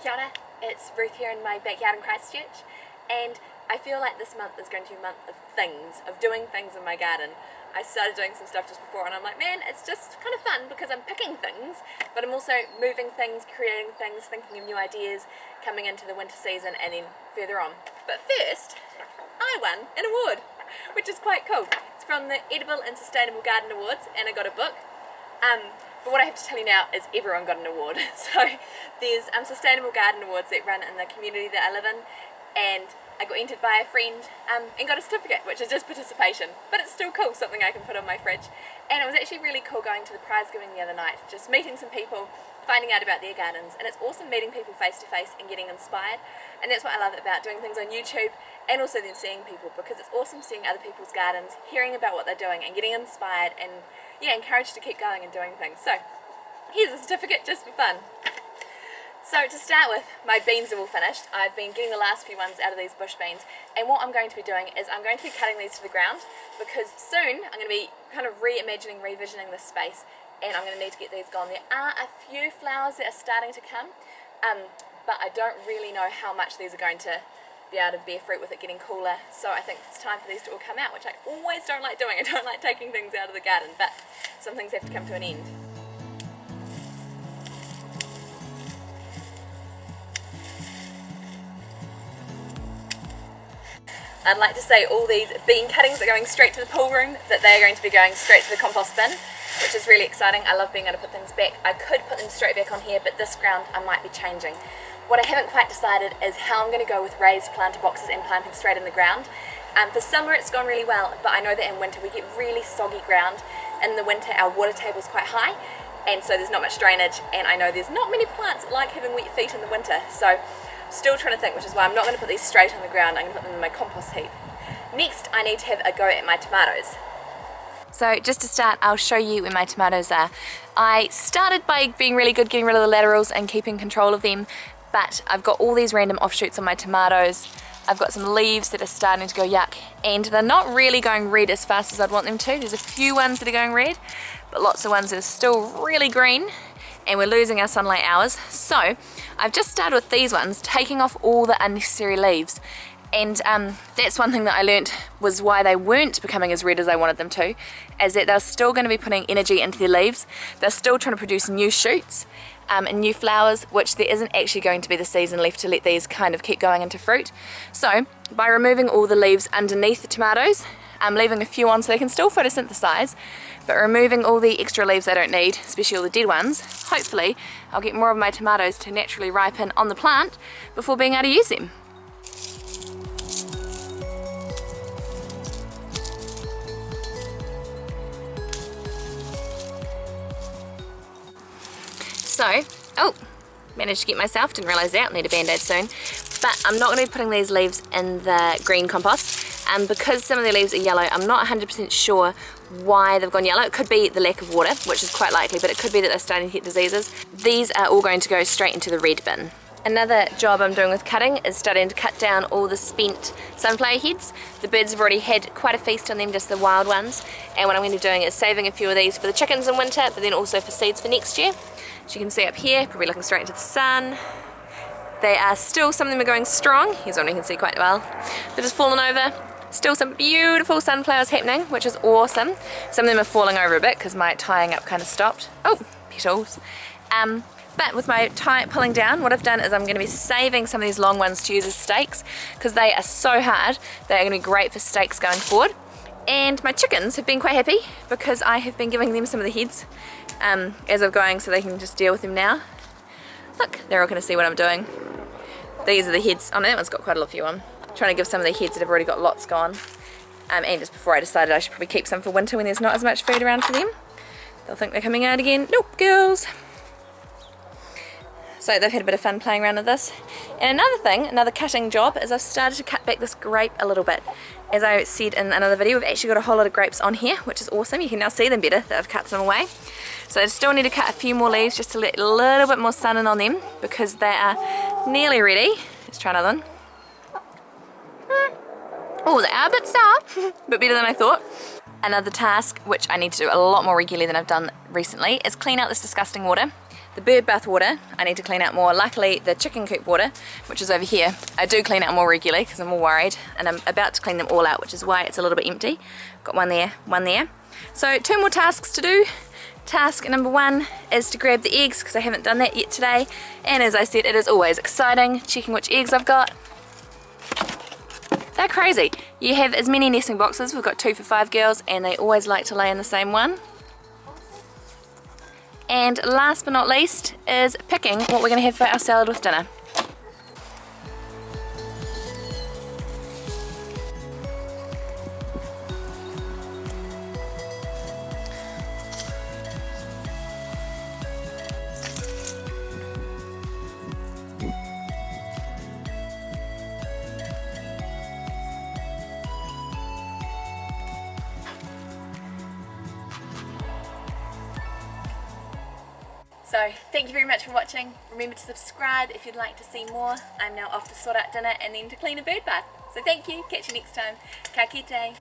Kia ora, it's Ruth here in my backyard in Christchurch, and I feel like this month is going to be a month of things, of doing things in my garden. I started doing some stuff just before and I'm like, man, it's just kind of fun because I'm picking things, but I'm also moving things, creating things, thinking of new ideas, coming into the winter season and then further on. But first, I won an award, which is quite cool. It's from the Edible and Sustainable Garden Awards, and I got a book. But what I have to tell you now is everyone got an award. So there's Sustainable Garden Awards that run in the community that I live in, and I got entered by a friend and got a certificate, which is just participation, but it's still cool, something I can put on my fridge. And it was actually really cool going to the prize giving the other night, just meeting some people, finding out about their gardens, and it's awesome meeting people face to face and getting inspired. And that's what I love about doing things on YouTube and also then seeing people, because it's awesome seeing other people's gardens, hearing about what they're doing and getting inspired and encouraged to keep going and doing things. So here's a certificate just for fun. So to start with, my beans are all finished. I've been getting the last few ones out of these bush beans, and what I'm going to be doing is I'm going to be cutting these to the ground, because soon I'm going to be kind of reimagining, revisioning this space, and I'm going to need to get these gone. There are a few flowers that are starting to come, but I don't really know how much these are going to be able to bear fruit with it getting cooler, so I think it's time for these to all come out, which I always don't like doing. I don't like taking things out of the garden, but some things have to come to an end. I'd like to say all these bean cuttings are going straight to the pool room, that they are going to be going straight to the compost bin, which is really exciting. I love being able to put things back. I could put them straight back on here, but this ground I might be changing. What I haven't quite decided is how I'm going to go with raised planter boxes and planting straight in the ground. For summer it's gone really well, but I know that in winter we get really soggy ground. In the winter our water table is quite high, and so there's not much drainage, and I know there's not many plants that like having wet feet in the winter. So still trying to think, which is why I'm not going to put these straight on the ground. I'm going to put them in my compost heap. Next, I need to have a go at my tomatoes. So just to start, I'll show you where my tomatoes are. I started by being really good getting rid of the laterals and keeping control of them, but I've got all these random offshoots on my tomatoes. I've got some leaves that are starting to go yuck, and they're not really going red as fast as I'd want them to. There's a few ones that are going red, but lots of ones that are still really green, and we're losing our sunlight hours. So I've just started with these ones, taking off all the unnecessary leaves, and that's one thing that I learnt was why they weren't becoming as red as I wanted them to, is that they're still going to be putting energy into their leaves. They're still trying to produce new shoots and new flowers, which there isn't actually going to be the season left to let these kind of keep going into fruit. So by removing all the leaves underneath the tomatoes, I'm leaving a few on so they can still photosynthesize, but removing all the extra leaves I don't need, especially all the dead ones, hopefully I'll get more of my tomatoes to naturally ripen on the plant before being able to use them. So, managed to get myself, didn't realise that, I'll need a band-aid soon. But I'm not going to be putting these leaves in the green compost, and because some of the leaves are yellow, I'm not 100% sure why they've gone yellow. It could be the lack of water, which is quite likely, but it could be that they're starting to get diseases. These are all going to go straight into the red bin. Another job I'm doing with cutting is starting to cut down all the spent sunflower heads. The birds have already had quite a feast on them, just the wild ones, and what I'm going to be doing is saving a few of these for the chickens in winter, but then also for seeds for next year. As you can see up here, probably looking straight into the sun. They are still, some of them are going strong. Here's one you can see quite well. They're just fallen over. Still some beautiful sunflowers happening, which is awesome. Some of them are falling over a bit because my tying up kind of stopped. Oh, petals. But with my tie pulling down, what I've done is I'm going to be saving some of these long ones to use as stakes, because they are so hard. They are going to be great for stakes going forward. And my chickens have been quite happy because I have been giving them some of the heads as I'm going, so they can just deal with them now. Look, they're all going to see what I'm doing. These are the heads. Oh no, that one's got quite a few on. Trying to give some of the heads that have already got lots gone. And just before I decided I should probably keep some for winter when there's not as much food around for them. They'll think they're coming out again. Nope, girls. So they've had a bit of fun playing around with this. And another thing, another cutting job, is I've started to cut back this grape a little bit. As I said in another video, we've actually got a whole lot of grapes on here, which is awesome. You can now see them better that I've cut some away. So I still need to cut a few more leaves just to let a little bit more sun in on them, because they are nearly ready. Let's try another one. Oh, they are a bit sour, but better than I thought. Another task, which I need to do a lot more regularly than I've done recently, is clean out this disgusting water. the bird bath water I need to clean out more. Luckily the chicken coop water, which is over here, I do clean out more regularly because I'm more worried, and I'm about to clean them all out, which is why it's a little bit empty. Got one there, one there. So 2 more tasks to do. Task number 1 is to grab the eggs because I haven't done that yet today, and as I said, it is always exciting checking which eggs I've got. They're crazy. You have as many nesting boxes. We've got 2 for 5 girls and they always like to lay in the same one. And last but not least is picking what we're going to have for our salad with dinner. So thank you very much for watching. Remember to subscribe if you'd like to see more. I'm now off to sort out dinner and then to clean a bird bath. So thank you, catch you next time. Ka kite.